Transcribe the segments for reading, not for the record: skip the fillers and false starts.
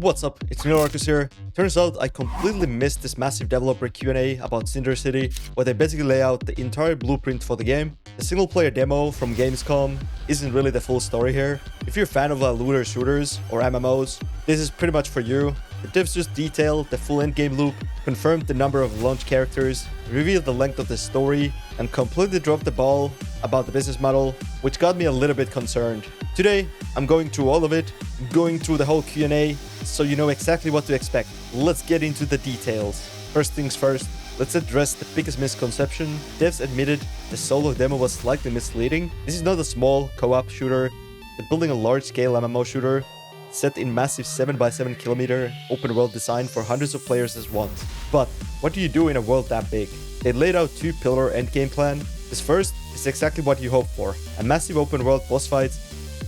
What's up, it's Nilvarcus here. Turns out I completely missed this massive developer Q&A about Cinder City, where they basically lay out the entire blueprint for the game. The single player demo from Gamescom isn't really the full story here. If you're a fan of looter shooters or MMOs, this is pretty much for you. The devs just detailed the full endgame loop, confirmed the number of launch characters, revealed the length of the story, and completely dropped the ball about the business model, which got me a little bit concerned. Today, I'm going through all of it, going through the whole Q&A, so you know exactly what to expect. Let's get into the details. First things first, let's address the biggest misconception. Devs admitted the solo demo was slightly misleading. This is not a small co-op shooter. They're building a large-scale MMO shooter set in massive 7x7 kilometer open world design for hundreds of players as once. But what do you do in a world that big? They laid out two-pillar endgame plan. This first is exactly what you hope for, a massive open world boss fight.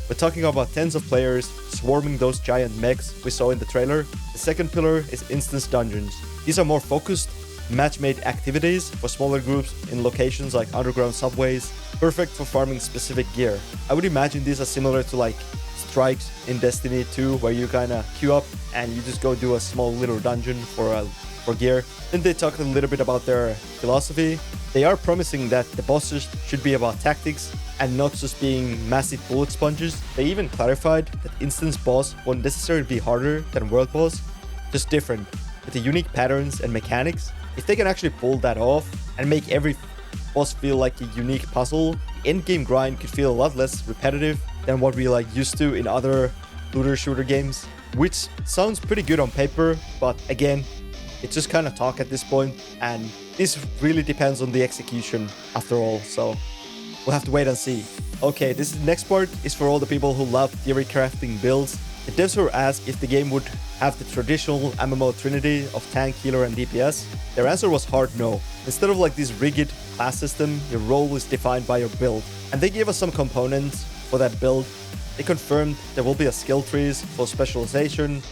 We're talking about tens of players swarming those giant mechs we saw in the trailer. The second pillar is instance dungeons. These are more focused, match-made activities for smaller groups in locations like underground subways, perfect for farming specific gear. I would imagine these are similar to like strikes in Destiny 2, where you kinda queue up and you just go do a small little dungeon for gear. Then they talked a little bit about their philosophy. They are promising that the bosses should be about tactics and not just being massive bullet sponges. They even clarified that instance boss won't necessarily be harder than world boss, just different, with the unique patterns and mechanics. If they can actually pull that off and make every boss feel like a unique puzzle, the endgame grind could feel a lot less repetitive than what we used to in other looter shooter games, which sounds pretty good on paper, but again, it's just kind of talk at this point, and this really depends on the execution after all, so we'll have to wait and see. Okay, this next part is for all the people who love theory crafting builds. The devs were asked if the game would have the traditional MMO trinity of tank, healer, and DPS. Their answer was hard no. Instead of this rigid class system, your role is defined by your build. And they gave us some components for that build. They confirmed there will be a skill trees for specialization.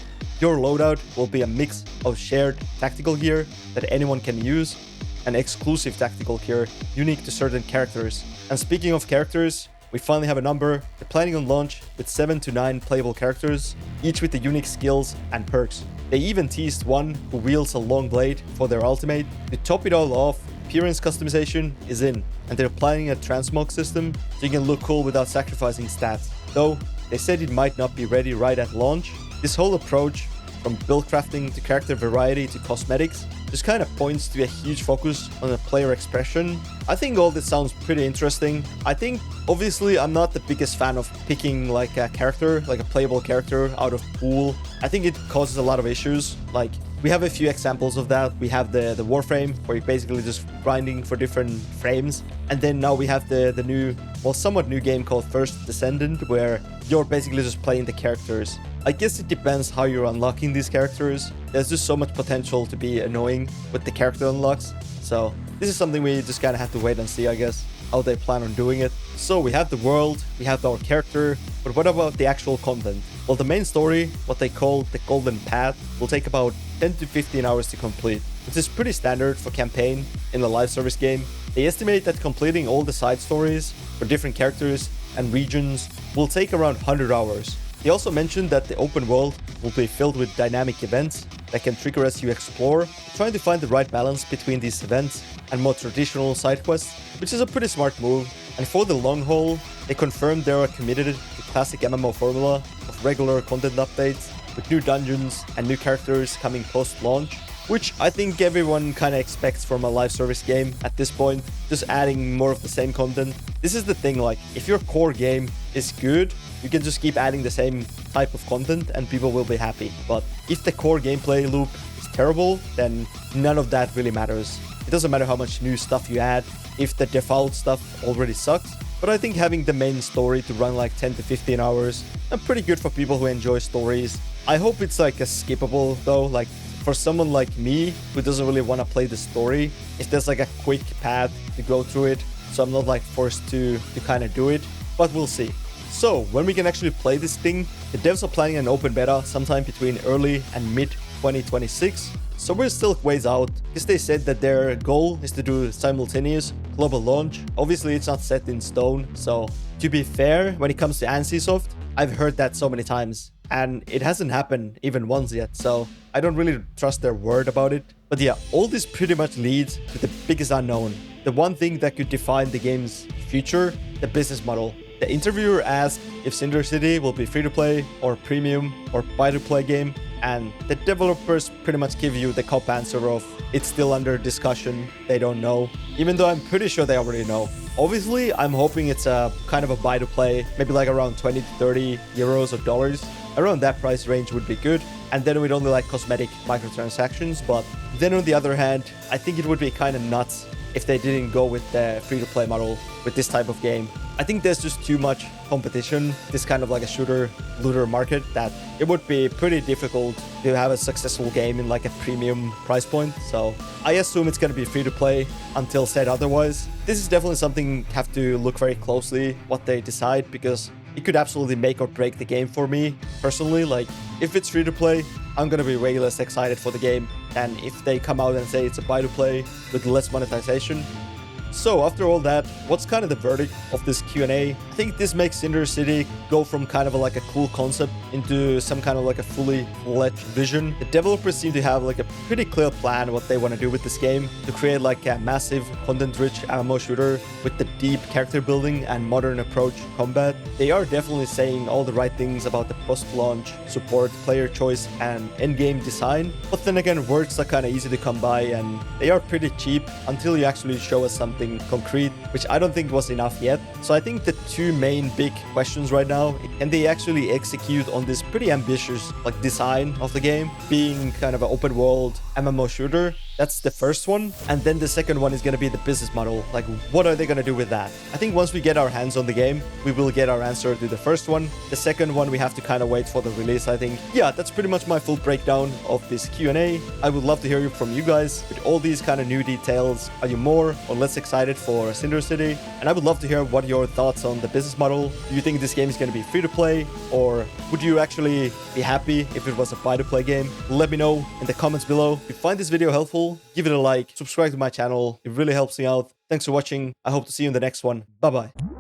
Your loadout will be a mix of shared tactical gear that anyone can use, and exclusive tactical gear unique to certain characters. And speaking of characters, we finally have a number. They're planning on launch with 7 to 9 playable characters, each with the unique skills and perks. They even teased one who wields a long blade for their ultimate. To top it all off, appearance customization is in, and they're planning a transmog system so you can look cool without sacrificing stats. Though, they said it might not be ready right at launch. This whole approach, from build crafting to character variety to cosmetics, just kind of points to a huge focus on the player expression. I think all this sounds pretty interesting. I think, obviously, I'm not the biggest fan of picking a character, a playable character out of pool. I think it causes a lot of issues. We have a few examples of that. We have the Warframe, where you're basically just grinding for different frames. And then now we have the new, somewhat new game called First Descendant, where you're basically just playing the characters. I guess it depends how you're unlocking these characters. There's just so much potential to be annoying with the character unlocks. So this is something we just kind of have to wait and see, I guess, how they plan on doing it. So we have the world, we have our character, but what about the actual content? Well, the main story, what they call the Golden Path, will take about 10 to 15 hours to complete, which is pretty standard for campaign in a live service game. They estimate that completing all the side stories for different characters and regions will take around 100 hours. They also mentioned that the open world will be filled with dynamic events that can trigger as you explore, trying to find the right balance between these events and more traditional side quests, which is a pretty smart move. And for the long haul, they confirmed they are committed to the classic MMO formula of regular content updates, with new dungeons and new characters coming post-launch, which I think everyone kind of expects from a live service game at this point, just adding more of the same content. This is the thing, if your core game is good, you can just keep adding the same type of content and people will be happy. But if the core gameplay loop is terrible, then none of that really matters. It doesn't matter how much new stuff you add if the default stuff already sucks. But I think having the main story to run 10 to 15 hours is pretty good for people who enjoy stories. I hope it's a skippable though, for someone like me who doesn't really want to play the story, if there's a quick path to go through it, so I'm not forced to kind of do it, but we'll see. So when we can actually play this thing, the devs are planning an open beta sometime between early and mid 2026. So we're still ways out, because they said that their goal is to do simultaneous global launch. Obviously it's not set in stone, so to be fair, when it comes to NCSoft, I've heard that so many times. and it hasn't happened even once yet, so I don't really trust their word about it. But yeah, all this pretty much leads to the biggest unknown, the one thing that could define the game's future, the business model. The interviewer asked if Cinder City will be free-to-play or premium or buy-to-play game, and the developers pretty much give you the cop answer of it's still under discussion, they don't know, even though I'm pretty sure they already know. Obviously, I'm hoping it's a kind of a buy-to-play, maybe like around 20 to 30 euros or dollars. Around that price range would be good, and then we'd only like cosmetic microtransactions. But then on the other hand, I think it would be kind of nuts if they didn't go with the free-to-play model with this type of game. I think there's just too much competition, this kind of like a shooter looter market, that it would be pretty difficult to have a successful game in like a premium price point. So I assume it's going to be free to play until said otherwise. This is definitely something I have to look very closely what they decide, because it could absolutely make or break the game for me personally. Like, if it's free to play, I'm gonna be way less excited for the game than if they come out and say it's a buy to play with less monetization. So after all that, what's kind of the verdict of this Q&A? I think this makes Cinder City go from kind of like a cool concept into some kind of like a fully fledged vision. The developers seem to have like a pretty clear plan what they want to do with this game, to create like a massive content-rich MMO shooter with the deep character building and modern approach to combat. They are definitely saying all the right things about the post-launch support, player choice, and endgame design. But then again, words are kind of easy to come by, and they are pretty cheap until you actually show us something concrete, which I don't think was enough yet. So I think the two main big questions right now, can they actually execute on this pretty ambitious like design of the game, being kind of an open world MMO shooter? That's the first one. And then the second one is going to be the business model. Like, what are they going to do with that? I think once we get our hands on the game, we will get our answer to the first one. The second one, we have to kind of wait for the release, I think. Yeah, that's pretty much my full breakdown of this Q&A. I would love to hear from you guys with all these kind of new details. Are you more or less excited for Cinder City? And I would love to hear what your thoughts on the business model. Do you think this game is going to be free to play, or would you actually be happy if it was a buy to play game? Let me know in the comments below. If you find this video helpful, give it a like, subscribe to my channel. It really helps me out. Thanks for watching. I hope to see you in the next one. Bye bye.